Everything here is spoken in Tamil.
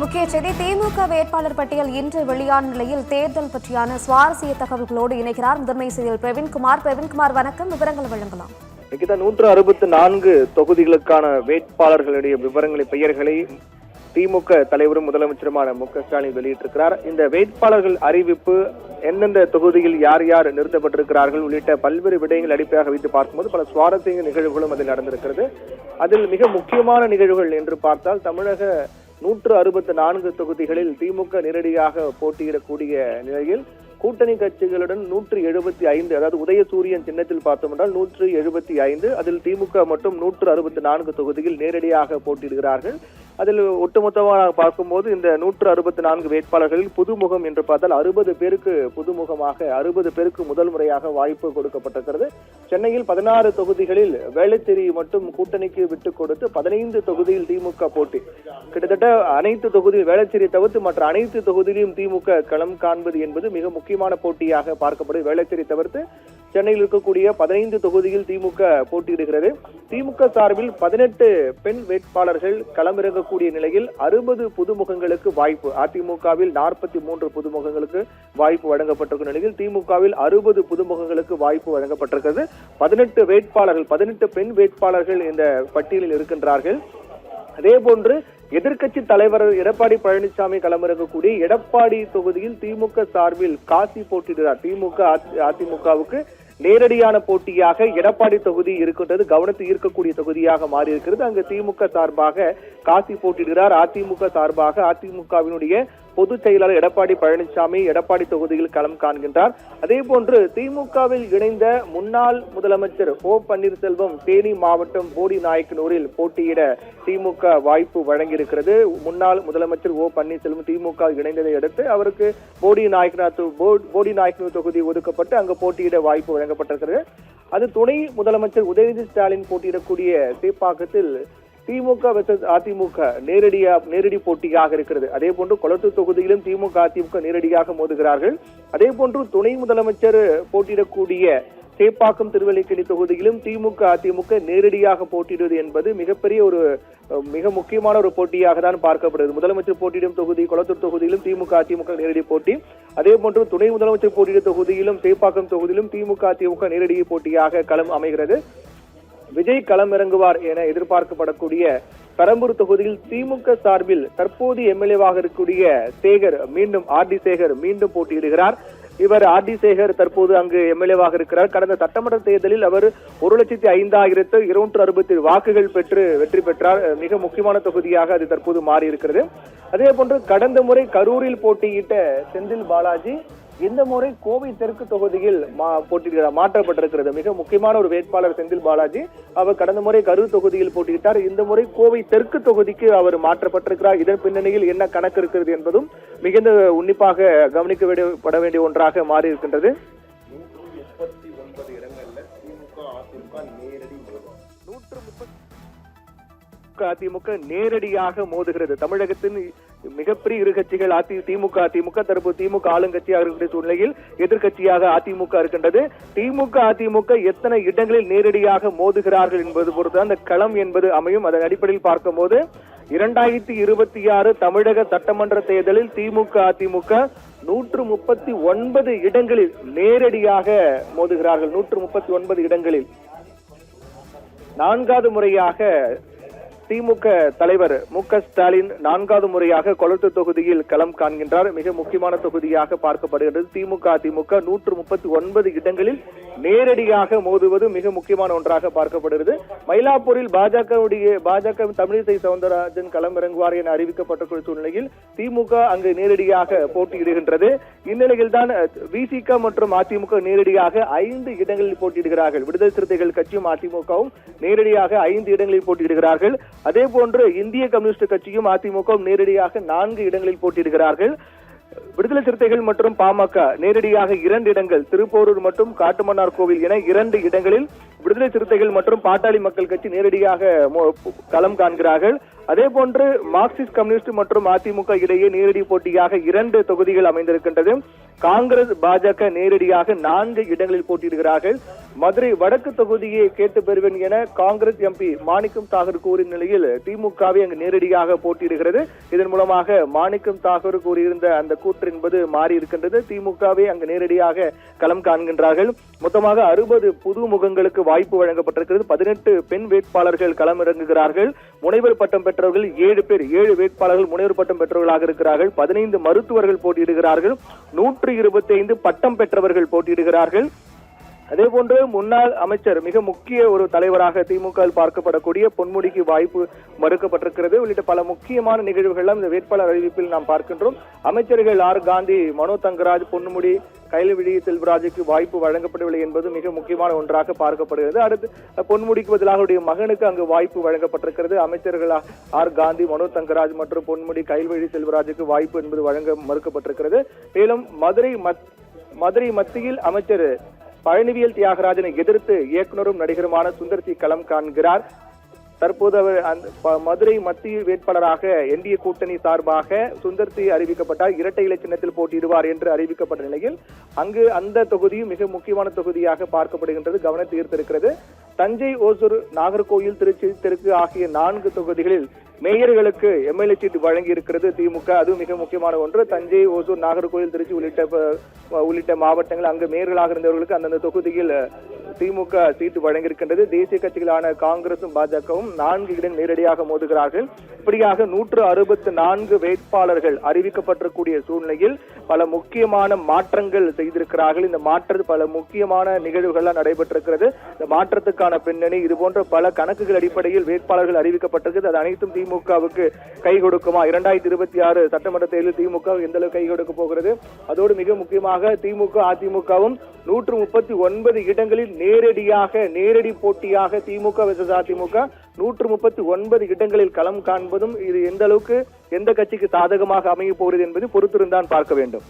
முக்கிய செய்தி திமுக வேட்பாளர் பட்டியல் இன்று வெளியான நிலையில் தேர்தல் பற்றியான சுவாரஸ்ய தகவல்களோடு இணைகிறார் முதன்மை செய்தியாளர் பிரவீன்குமார். பிரவீன்குமார், வணக்கம். விவரங்கள் வழங்கலாம். 164 தொகுதிகளுக்கான வேட்பாளர்களுடைய விவரங்களை, பெயர்களை திமுக தலைவரும் முதலமைச்சருமான மு.க.ஸ்டாலின் வெளியிட்டிருக்கிறார். இந்த வேட்பாளர்கள் அறிவிப்பு எந்தெந்த தொகுதியில் யார் யார் நிறுத்தப்பட்டிருக்கிறார்கள் உள்ளிட்ட பல்வேறு விடயங்கள் அடிப்படையாக வைத்து பார்க்கும்போது பல சுவாரஸ்ய நிகழ்வுகளும் அதில் நடந்திருக்கிறது. அதில் மிக முக்கியமான நிகழ்வுகள் என்று பார்த்தால் தமிழக 164 தொகுதிகளில் திமுக நேரடியாக போட்டியிடக்கூடிய நிலையில் கூட்டணி கட்சிகளுடன் 175, அதாவது உதயசூரியன் சின்னத்தில் பார்த்தோம் என்றால் 175, அதில் திமுக மட்டும் 164 தொகுதியில் நேரடியாக போட்டியிடுகிறார்கள். அதில் ஒட்டுமொத்தமாக பார்க்கும்போது இந்த 164 வேட்பாளர்களில் புதுமுகம் என்று பார்த்தால் 60 பேருக்கு புதுமுகமாக 60 பேருக்கு முதல் முறையாக வாய்ப்பு கொடுக்கப்பட்டிருக்கிறது. சென்னையில் 16 தொகுதிகளில் வேளச்சேரி மட்டும் கூட்டணிக்கு விட்டுக் கொடுத்து 15 தொகுதியில் திமுக போட்டி. கிட்டத்தட்ட அனைத்து தொகுதியில் வேளச்சேரி தவிர்த்து மற்ற அனைத்து தொகுதியிலும் திமுக களம் காண்பது என்பது மிக முக்கியமான போட்டியாக பார்க்கப்படுது. வேளச்சேரி தவிர்த்து சென்னையில் இருக்கக்கூடிய 15 தொகுதியில் திமுக போட்டியிடுகிறது. திமுக சார்பில் 18 பெண் வேட்பாளர்கள் களமிறங்கக்கூடிய நிலையில் 60 புதுமுகங்களுக்கு வாய்ப்பு. அதிமுகவில் 43 புதுமுகங்களுக்கு வாய்ப்பு வழங்கப்பட்டிருக்கும் நிலையில் திமுகவில் 60 புதுமுகங்களுக்கு வாய்ப்பு வழங்கப்பட்டிருக்கிறது. 18 வேட்பாளர்கள், 18 பெண் வேட்பாளர்கள் இந்த பட்டியலில் இருக்கின்றார்கள். அதே போன்று எதிர்க்கட்சி தலைவர் எடப்பாடி பழனிசாமி களமிறங்கக்கூடிய எடப்பாடி தொகுதியில் திமுக சார்பில் காசி போட்டியிடுகிறார். திமுக அதிமுகவுக்கு நேரடியான போட்டியாக எடப்பாடி தொகுதி இருக்கின்றது. கவனத்தை ஈர்க்கக்கூடிய தொகுதியாக மாறி இருக்கிறது. அங்கு திமுக சார்பாக காசி போட்டியிடுகிறார். அதிமுக சார்பாக அதிமுகவினுடைய பொதுச் செயலாளர் எடப்பாடி பழனிசாமி எடப்பாடி தொகுதியில் களம் காண்கின்றார். அதே போன்று திமுகவில் இணைந்த முன்னாள் முதலமைச்சர் ஓ பன்னீர்செல்வம் தேனி மாவட்டம் போடி நாயக்கனூரில் போட்டியிட திமுக வாய்ப்பு வழங்கியிருக்கிறது. முன்னாள் முதலமைச்சர் ஓ பன்னீர்செல்வம் திமுக இணைந்ததை அடுத்து அவருக்கு போடி நாயக்கனூர் தொகுதி ஒதுக்கப்பட்டு அங்கு போட்டியிட வாய்ப்பு வழங்கப்பட்டிருக்கிறது. அது துணை முதலமைச்சர் உதயநிதி ஸ்டாலின் போட்டியிடக்கூடிய சேப்பாக்கத்தில் திமுக வெர்சஸ் அதிமுக நேரடி போட்டியாக இருக்கிறது. அதே போன்று கொளத்தூர் தொகுதியிலும் திமுக அதிமுக நேரடியாக மோதுகிறார்கள். அதே போன்று துணை முதலமைச்சர் போட்டியிடக்கூடிய சேப்பாக்கம் திருவல்லிக்கேணி தொகுதியிலும் திமுக அதிமுக நேரடியாக போட்டியிடுவது என்பது மிக முக்கியமான ஒரு போட்டியாக தான் பார்க்கப்படுகிறது. முதலமைச்சர் போட்டியிடும் தொகுதி கொளத்தூர் தொகுதியிலும் திமுக அதிமுக நேரடி போட்டி. அதே போன்று துணை முதலமைச்சர் போட்டியிடும் தொகுதியிலும் சேப்பாக்கம் தொகுதியிலும் திமுக அதிமுக நேரடி போட்டியாக களம் அமைகிறது. விஜய் களம் இறங்குவார் என எதிர்பார்க்கப்படக்கூடிய பெரம்பூர் தொகுதியில் திமுக சார்பில் தற்போது எம்எல்ஏவாக இருக்கக்கூடிய ஆர்டி சேகர் மீண்டும் போட்டியிடுகிறார். இவர் ஆர்டி சேகர் தற்போது அங்கு எம்எல்ஏவாக இருக்கிறார். கடந்த சட்டமன்ற தேர்தலில் அவர் 1,05,260 வாக்குகள் பெற்று வெற்றி பெற்றார். மிக முக்கியமான தொகுதியாக அது தற்போது மாறி இருக்கிறது. அதே போன்று கடந்த முறை கரூரில் போட்டியிட்ட செந்தில் பாலாஜி இந்த முறை கோவை தெற்கு தொகுதியில் போட்டியிடுகிறார், மாற்றப்பட்டிருக்கிறது. மிக முக்கியமான ஒரு வேட்பாளர் செந்தில் பாலாஜி. அவர் கடந்த முறை கரூர் தொகுதியில் போட்டியிட்டார். இந்த முறை கோவை தெற்கு தொகுதிக்கு அவர் மாற்றப்பட்டிருக்கிறார். இதன் பின்னணியில் என்ன கணக்கு இருக்கிறது என்பதும் மிகுந்த உன்னிப்பாக கவனிக்கப்பட வேண்டிய ஒன்றாக மாறி இருக்கின்றது. 139 இடங்கள்ல திமுக அதிமுக நேரடி அதிமுக நேரடியாக மோதுகிறது. தமிழகத்தின் மிகப்பெரிய இரு கட்சிகள் திமுக அதிமுக. தற்போது திமுக ஆளுங்கட்சியாக இருக்கக்கூடிய சூழ்நிலையில் எதிர்கட்சியாக அதிமுக இருக்கின்றது. திமுக அதிமுக எத்தனை இடங்களில் நேரடியாக மோதுகிறார்கள் என்பது பொறுத்து அந்த களம் என்பது அமையும். அதன் அடிப்படையில் பார்க்கும் போது 2026 தமிழக சட்டமன்ற தேர்தலில் திமுக அதிமுக 139 இடங்களில் நேரடியாக மோதுகிறார்கள். 139 இடங்களில் 4வது முறையாக திமுக தலைவர் மு.க.ஸ்டாலின் 4வது முறையாக கொளத்தூர் தொகுதியில் களம் காண்கின்றார். மிக முக்கியமான தொகுதியாக பார்க்கப்படுகிறது. திமுக அதிமுக 139 இடங்களில் நேரடியாக மோதுவது மிக முக்கியமான ஒன்றாக பார்க்கப்படுகிறது. மயிலாப்பூரில் பாஜக தமிழிசை சவுந்தரராஜன் களம் இறங்குவார் என அறிவிக்கப்பட்ட சூழ்நிலையில் திமுக அங்கு நேரடியாக போட்டியிடுகின்றது. இந்நிலையில் தான் விசிக மற்றும் அதிமுக நேரடியாக 5 இடங்களில் போட்டியிடுகிறார்கள். விடுதலை சிறுத்தைகள் கட்சியும் அதிமுகவும் நேரடியாக 5 இடங்களில் போட்டியிடுகிறார்கள். அதே போன்று இந்திய கம்யூனிஸ்ட் கட்சியும் அதிமுகவும் நேரடியாக 4 இடங்களில் போட்டியிடுகிறார்கள். விடுதலை சிறுத்தைகள் மற்றும் பாமக நேரடியாக 2 இடங்கள், திருப்போரூர் மற்றும் காட்டுமன்னார் கோவில் என 2 இடங்களில் விடுதலை சிறுத்தைகள் மற்றும் பாட்டாளி மக்கள் கட்சி நேரடியாக களம் காண்கிறார்கள். அதே போன்று மார்க்சிஸ்ட் கம்யூனிஸ்ட் மற்றும் அதிமுக இடையே நேரடி போட்டியாக 2 தொகுதிகள் அமைந்திருக்கின்றது. காங்கிரஸ் பாஜக நேரடியாக 4 இடங்களில் போட்டியிடுகிறார்கள். மதுரை வடக்கு தொகுதியை கேட்டு பெறுவேன் என காங்கிரஸ் எம்பி மாணிக்கம் தாகூர் கூறிய நிலையில் திமுகவை அங்கு நேரடியாக போட்டியிடுகிறது. இதன் மூலமாக மாணிக்கம் தாகூர் கூறியிருந்த அந்த கூற்று என்பது மாறி இருக்கின்றது. திமுகவை அங்கு நேரடியாக களம் காண்கின்றார்கள். மொத்தமாக 60 புது முகங்களுக்கு வாய்ப்பு வழங்கப்பட்டிருக்கிறது. 18 பெண் வேட்பாளர்கள் களமிறங்குகிறார்கள். முனைவர் பட்டம் பெற்றவர்கள் 7 பேர், 7 வேட்பாளர்கள் முனைவர் பட்டம் பெற்றவர்களாக இருக்கிறார்கள். 15 மருத்துவர்கள் போட்டியிடுகிறார்கள். 125 பட்டம் பெற்றவர்கள் போட்டியிடுகிறார்கள். அதே போன்று முன்னாள் அமைச்சர், மிக முக்கிய ஒரு தலைவராக திமுக பார்க்கப்படக்கூடிய பொன்முடிக்கு வாய்ப்பு மறுக்கப்பட்டிருக்கிறது. உள்ளிட்ட பல முக்கியமான நிகழ்வுகள் இந்த வேட்பாளர் அறிவிப்பில் நாம் பார்க்கின்றோம். அமைச்சர்கள் ஆர் காந்தி, மனோ தங்கராஜ், பொன்முடி, கைலவிழி செல்வராஜுக்கு வாய்ப்பு வழங்கப்படவில்லை என்பது மிக முக்கியமான ஒன்றாக பார்க்கப்படுகிறது. அடுத்து பொன்முடிக்கு பதிலாக அவருடைய மகனுக்கு அங்கு வாய்ப்பு வழங்கப்பட்டிருக்கிறது. அமைச்சர்கள் ஆர் காந்தி, மனோ தங்கராஜ் மற்றும் பொன்முடி, கைல்வழி செல்வராஜுக்கு வாய்ப்பு என்பது வழங்க மறுக்கப்பட்டிருக்கிறது. மேலும் மதுரை மத்தியில் அமைச்சர் பழனிவேல் தியாகராஜனை எதிர்த்து இயக்குனரும் நடிகருமான சுந்தர் சி களம் காண்கிறார். தற்போது அவர் மதுரை மத்திய வேட்பாளராக என்டிஏ கூட்டணி சார்பாக சுந்தர் சி அறிவிக்கப்பட்டார். இரட்டை இலை சின்னத்தில் போட்டியிடுவார் என்று அறிவிக்கப்பட்ட நிலையில் அங்கு அந்த தொகுதியும் மிக முக்கியமான தொகுதியாக பார்க்கப்படுகின்றது, கவனத்தை ஈர்த்திருக்கிறது. தஞ்சை, ஓசூர், நாகர்கோயில், திருச்சி தெற்கு ஆகிய 4 தொகுதிகளில் மேயர்களுக்கு எம்எல்ஏ சீட்டு வழங்கி இருக்கிறது திமுக. அது மிக முக்கியமான ஒன்று. தஞ்சை, ஓசூர், நாகர்கோயில், திருச்சி உள்ளிட்ட மாவட்டங்கள் அங்கு மேயர்களாக இருந்தவர்களுக்கு அந்தந்த தொகுதியில் திமுக சீட்டு வழங்கியிருக்கின்றது. தேசிய கட்சிகளான காங்கிரசும் பாஜகவும் 4 இடம் நேரடியாக மோதுகிறார்கள். இப்படியாக 164 வேட்பாளர்கள் அறிவிக்கப்பட்டிருக்கூடிய சூழ்நிலையில் பல முக்கியமான மாற்றங்கள் செய்திருக்கிறார்கள். இந்த மாற்றத்தில் பல முக்கியமான நிகழ்வுகள் நடைபெற்றிருக்கிறது. இந்த மாற்றத்துக்கான பின்னணி, இது போன்ற பல கணக்குகள் அடிப்படையில் வேட்பாளர்கள் அறிவிக்கப்பட்டிருக்கிறது. அது அனைத்தும் திமுகவுக்கு கை கொடுக்குமா? 2026 சட்டமன்ற தேர்தலில் திமுக எந்த அளவு கை கொடுக்க போகிறது? அதோடு மிக முக்கியமாக திமுக அதிமுகவும் 139 இடங்களில் நேரடி போட்டியாக திமுக வெர்சஸ் அதிமுக 139 இடங்களில் களம் காண்பதும் இது எந்த அளவுக்கு எந்த கட்சிக்கு சாதகமாக அமைய போகிறது என்பது பொறுத்திருந்தான் பார்க்க வேண்டும்.